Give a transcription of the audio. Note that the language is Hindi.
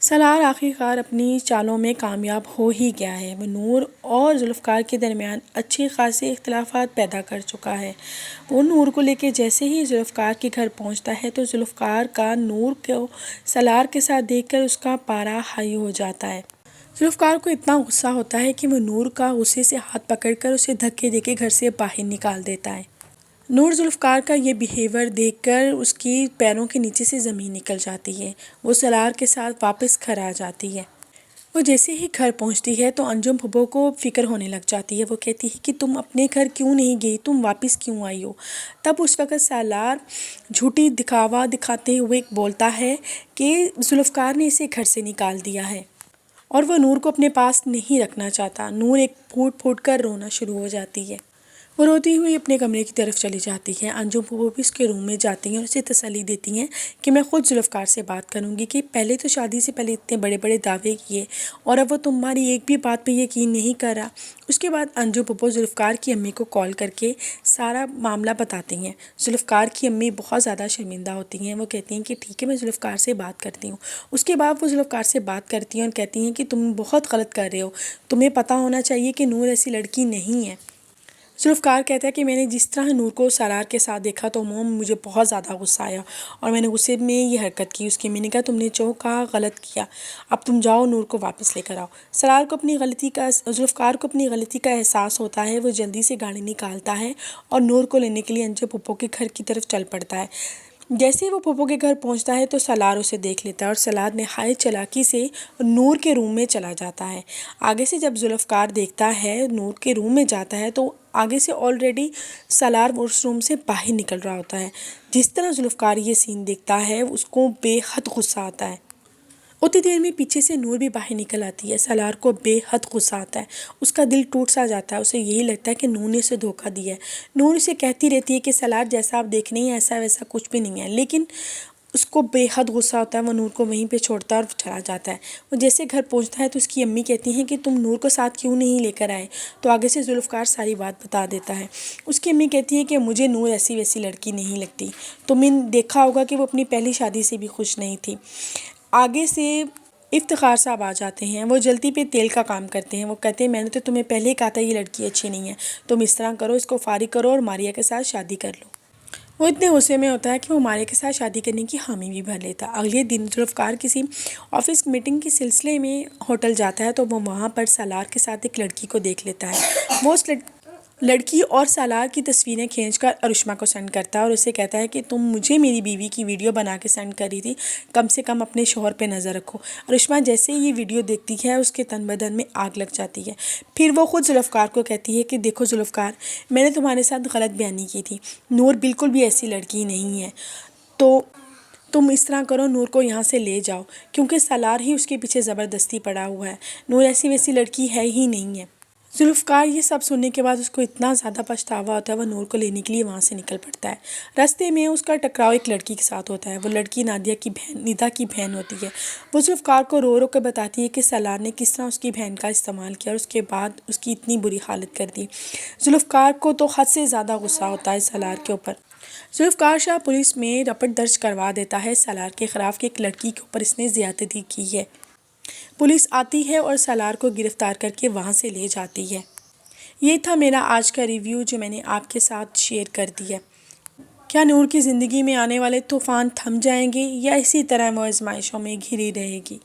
सलार आखिरकार अपनी चालों में कामयाब हो ही गया है। वो नूर और जुल्फ़कार के दरमियान अच्छे खासे इख्तिलाफ़ात पैदा कर चुका है। वो नूर को लेके जैसे ही जुल्फ़कार के घर पहुंचता है तो जुल्फ़कार का नूर को सलार के साथ देखकर उसका पारा हाई हो जाता है। जुल्फ़कार को इतना गुस्सा होता है कि वो नूर का गुस्से से हाथ पकड़कर उसे धक्के देके घर से बाहर निकाल देता है। नूर जुल्फ़कार का ये बिहेवियर देखकर उसकी पैरों के नीचे से ज़मीन निकल जाती है। वो सलार के साथ वापस घर आ जाती है। वो जैसे ही घर पहुंचती है तो अंजुम फूफो को फ़िक्र होने लग जाती है। वो कहती है कि तुम अपने घर क्यों नहीं गई, तुम वापस क्यों आई हो। तब उस वक़्त सलार झूठी दिखावा दिखाते हुए बोलता है कि जुल्फ़कार ने इसे घर से निकाल दिया है और वह नूर को अपने पास नहीं रखना चाहता। नूर एक फूट फूट कर रोना शुरू हो जाती है। वो रोती हुई अपने कमरे की तरफ चली जाती है। अंजुम फूफो भी उसके रूम में जाती हैं और उसे तसल्ली देती हैं कि मैं ख़ुद जुल्फ़कार से बात करूँगी कि पहले तो शादी से पहले इतने बड़े बड़े दावे किए और अब वो तुम्हारी एक भी बात पे यकीन नहीं कर रहा। उसके बाद अंजुम फूफो जुल्फ़कार की अम्मी को कॉल करके सारा मामला बताती हैं। जुल्फ़कार की अम्मी बहुत ज़्यादा शर्मिंदा होती हैं। वो कहती हैं कि ठीक है, मैं जुल्फ़कार से बात करती हूँ। उसके बाद वो जुल्फ़कार से बात करती हैं और कहती हैं कि तुम बहुत गलत कर रहे हो, तुम्हें पता होना चाहिए कि नूर ऐसी लड़की नहीं है। जुल्फ़कार कहता है कि मैंने जिस तरह नूर को सलार के साथ देखा तो मोम मुझे बहुत ज़्यादा गुस्सा आया और मैंने गुस्से में ये हरकत की। उसकी मैंने कहा तुमने जो कहा गलत किया, अब तुम जाओ नूर को वापस लेकर आओ। सलार को अपनी गलती का जुल्फ़कार को अपनी गलती का एहसास होता है। वो जल्दी से गाड़ी निकालता है और नूर को लेने के लिए अंजुम फूफो के घर की तरफ चल पड़ता है। जैसे ही वो फूफो के घर पहुंचता है तो सलार उसे देख लेता है और सलार नहायत चालाकी से नूर के रूम में चला जाता है। आगे से जब जुल्फ़कार देखता है नूर के रूम में जाता है तो आगे से ऑलरेडी सलार उस रूम से बाहर निकल रहा होता है। जिस तरह जुल्फ़कार ये सीन देखता है उसको बेहद गुस्सा आता है। उतनी देर में पीछे से नूर भी बाहर निकल आती है। सलार को बेहद गुस्सा आता है। उसका दिल टूट सा जाता है। उसे यही लगता है कि नूर ने उसे धोखा दिया है। नूर उसे कहती रहती है कि सलार जैसा आप देख रही हैं ऐसा वैसा कुछ भी नहीं है, लेकिन उसको बेहद गुस्सा होता है। वो नूर को वहीं पे छोड़ता है और चला जाता है। वो जैसे घर पहुंचता है तो उसकी अम्मी कहती हैं कि तुम नूर को साथ क्यों नहीं लेकर आए। तो आगे से जुल्फ़कार सारी बात बता देता है। उसकी अम्मी कहती है कि मुझे नूर ऐसी वैसी लड़की नहीं लगती। तुमने देखा होगा कि वो अपनी पहली शादी से भी खुश नहीं थी। आगे से इफ्तिखार साहब आ जाते हैं। वो जल्दी पे तेल का काम करते हैं। वो कहते हैं मैंने तो तुम्हें पहले ही कहा था ये लड़की अच्छी नहीं है, तुम इस तरह करो, इसको फारिग करो और मारिया के साथ शादी कर लो। वो इतने गुस्से में होता है कि वो मारिया के साथ शादी करने की हामी भी भर लेता। अगले दिन जुल्फ़कार किसी ऑफिस मीटिंग के सिलसिले में होटल जाता है तो वो वहाँ पर सलार के साथ एक लड़की को देख लेता है। वो उस लड़की और सलार की तस्वीरें खींचकर अरुष्मा को सेंड करता है और उसे कहता है कि तुम मुझे मेरी बीवी की वीडियो बना के सेंड करी थी, कम से कम अपने शौहर पे नज़र रखो। अरुष्मा जैसे ही ये वीडियो देखती है उसके तन बदन में आग लग जाती है। फिर वो खुद जुल्फ़कार को कहती है कि देखो जुल्फ़कार, मैंने तुम्हारे साथ गलत बयानी की थी, नूर बिल्कुल भी ऐसी लड़की नहीं है। तो तुम इस तरह करो, नूर को यहाँ से ले जाओ, क्योंकि सलार ही उसके पीछे ज़बरदस्ती पड़ा हुआ है। नूर ऐसी वैसी लड़की है ही नहीं है। जुल्फ़कार ये सब सुनने के बाद उसको इतना ज़्यादा पछतावा होता है, वह नूर को लेने के लिए वहाँ से निकल पड़ता है। रास्ते में उसका टकराव एक लड़की के साथ होता है। वो लड़की निदा की बहन होती है। वो जुल्फ़कार को रो रो कर बताती है कि सलार ने किस तरह उसकी बहन का इस्तेमाल किया और उसके बाद उसकी इतनी बुरी हालत कर दी। जुल्फ़कार को तो हद से ज़्यादा गुस्सा होता है सलार के ऊपर। जुल्फ़कार शाह पुलिस में रिपोर्ट दर्ज करवा देता है सलार के ख़िलाफ़ कि एक लड़की के ऊपर इसने ज़्यादती की है। पुलिस आती है और सलार को गिरफ़्तार करके वहाँ से ले जाती है। ये था मेरा आज का रिव्यू जो मैंने आपके साथ शेयर कर दिया। क्या नूर की ज़िंदगी में आने वाले तूफ़ान थम जाएंगे या इसी तरह वो आज़माइशों में घिरी रहेगी।